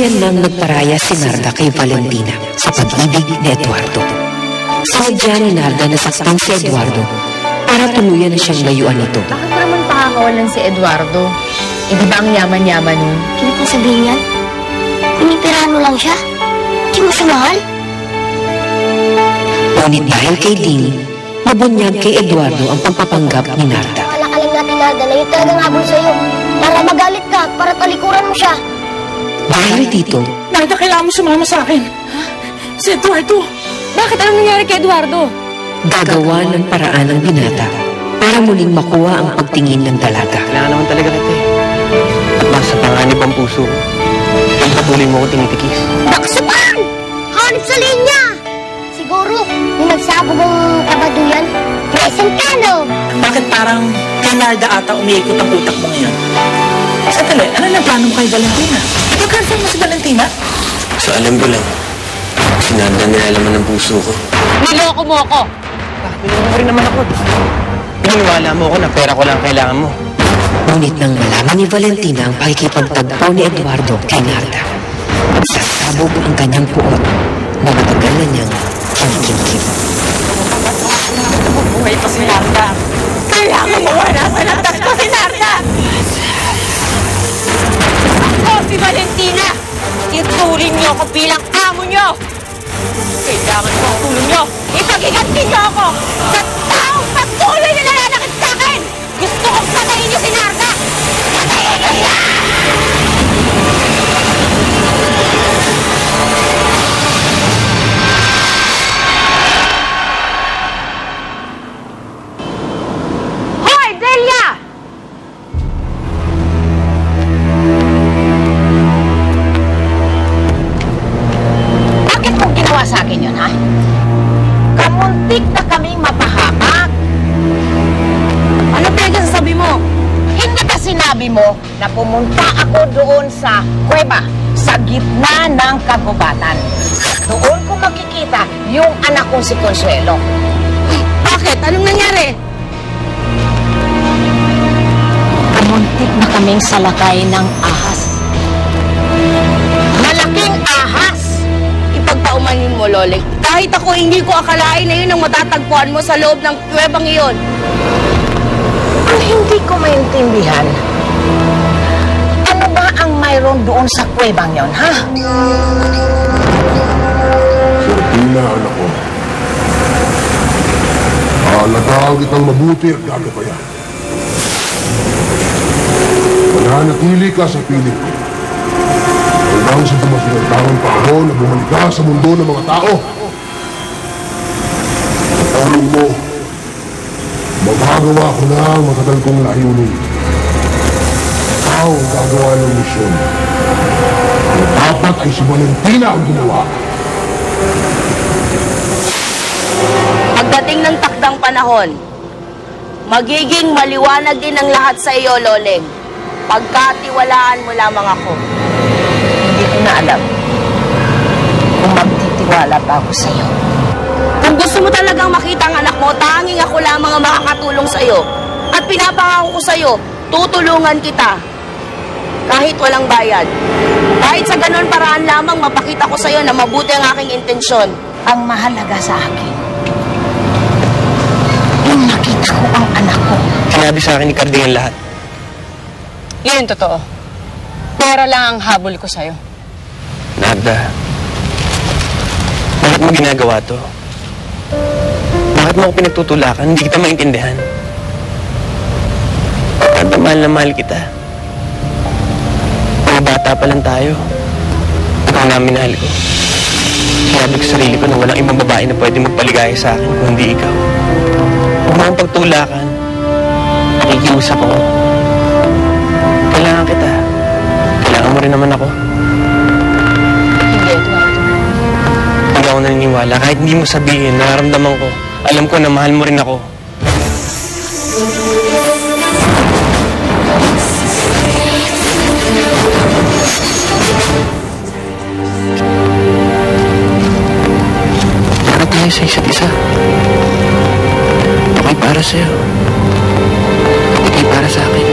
Tuluyan nang nagparaya si Narda kay Valentina sa pag-ibig ni Eduardo. Sinadya ni Narda na saktan si Eduardo para tuluyan na siyang layuan ito. Bakit mo naman pakakawalan si Eduardo? Eh di ba ang yaman-yaman nun? Hindi ko sabihin yan. Pinipirano lang siya. Hindi mo siya mahal. Ngunit dahil kay Ding, mabunyag kay Eduardo ang pagpapanggap ni Narda. Alakalim natin, Narda, na yun talagang habol sa'yo. Para magalit ka, para talikuran mo siya. Dahil dito, Narda, kailangan mo sumama sa akin. Si Eduardo. Bakit? Anong nangyari kay Eduardo? gagawa ng paraan ng binata para muling makuha ang pagtingin ng dalaga. Kailangan naman talaga kita eh. At nasa panganib ang puso ko. Ang patuloy mo ko tinitikis. Baksukan! Hanip sa linya! Siguro, yung nagsabog ang kabaduyan, present ka, no? Bakit parang kay Narda ata umiikot ang utak mo ngayon? Sandali, ano na plano mo kay Valentina? Ipag-cancel mo si Valentina? So alam ko lang, si Narda nilalaman ng puso ko. Niloko mo ako! Niloko mo rin naman ako. Piniwala mo ako na pera ko lang kailangan mo. Ngunit nang malaman ni Valentina ang pakikipagtagpo ni Eduardo kay Narda, sasabog ang kanyang puot na matagal na niyang kinikimkim. Buhay pa si Narda. Kailangan mo wala sa lantas ko si Narda! Ako si Valentina! Ituloy niyo ako bilang amo niyo! Kailangan ko ang tulong niyo! Ipagiganti niyo ako sa taong patuloy na nalalakit sa akin! Gusto kong patayin niyo si Narda! Patayin niyo siya! Hoy, Delia! Bakit mo ginawa sa akin yun, ha? Kamuntik na kaming mapahamak. Ano pinagsasabi mo? Hindi ka sinabi mo na pumunta ako doon sa kuweba, sa gitna ng kagubatan. Doon ko makikita yung anak kong si Consuelo. Bakit? Anong nangyari? Kamuntik na kaming salakay ng ahas. Malaking ahas! Ipagpaumanin mo, Loling. Kahit ako, hindi ko akalain na yun ang matatagpuan mo sa loob ng kuwebang iyon. Ang hindi ko maintindihan, ano ba ang mayroon doon sa kuwebang yon, ha? Serpina, anak ko. Alagaan kitang mabuti at gagabayan. Mananatili ka sa piling ko. Hanggang sa dumating ang tamang panahon na bumalik ka sa mundo ng mga tao. Tanong mo, magagawa ko na ang matagal kong layunin. Ikaw ang gagawa ng misyon. Ang dapat ay si Valentina ang gumawa. Pagdating ng takdang panahon, magiging maliwanag din ang lahat sa iyo, Loleng. Pagkatiwalaan mo lamang ako. Hindi ko na alam kung magtitiwala pa ako sa iyo. Kung gusto mo talagang makita ang anak mo, tanging ako lamang ang makakatulong sa iyo. At pinapangako ko sa iyo, tutulungan kita. Kahit walang bayad. Kahit sa ganon paraan lamang mapakita ko sa iyo na mabuti ang aking intensyon. Ang mahalaga sa akin, yung nakita ko ang anak ko. Sinabi sa akin ni Carding ang lahat. Yun totoo. Pera lang ang habol ko sa'yo. Narda, bakit mo ginagawa to? Bakit mo ako pinagtutulakan? Hindi kita maintindihan. Narda, mahal na mahal kita. Mga bata pa lang tayo. Ikaw na minahal ko. Sinabi ko sa sarili ko na walang ibang babae na pwede magpaligaya sa akin kung hindi ikaw. Huwag mo akong pagtulakan. Nakikiusap ako. Kailangan kita. Kailangan mo rin naman ako. Hindi, Eduardo. Hindi ako naniniwala. Kahit hindi mo sabihin, nararamdaman ko. Alam ko na mahal mo rin ako. Para tayo sa isa't isa. Ako'y para sa'yo. Ako'y para sa akin.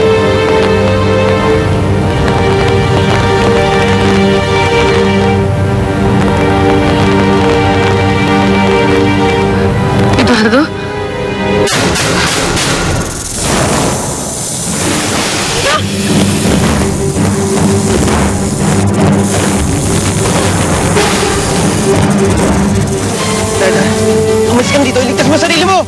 lang dito. Iligtas mo sarili mo!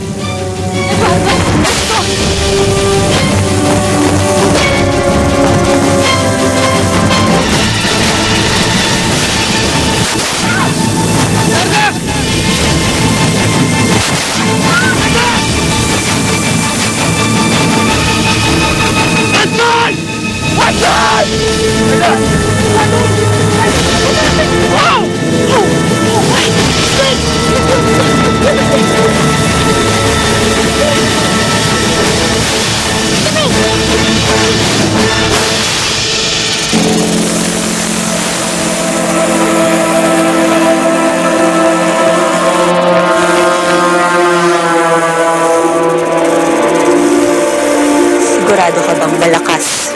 Sigurado ka bang malakas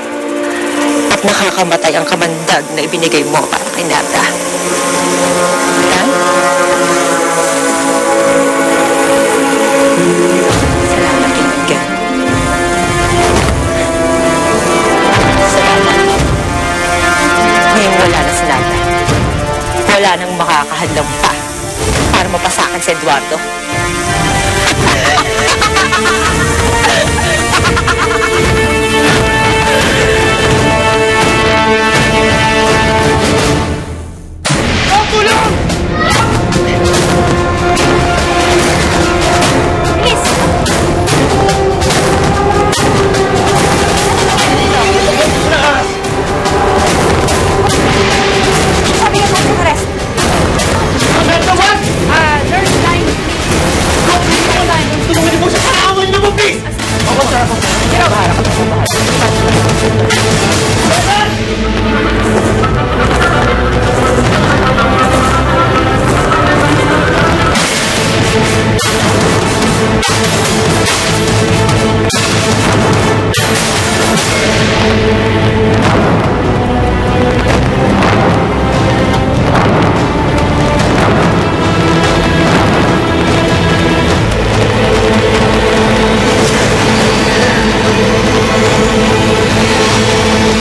at nakakamatay ang kamandag na ibinigay mo para kay Narda? Ha? Salamat, kaibigan. Salamat. Ngayon wala na si Narda. Wala nang makakahadlang pa para mapasakan si Eduardo.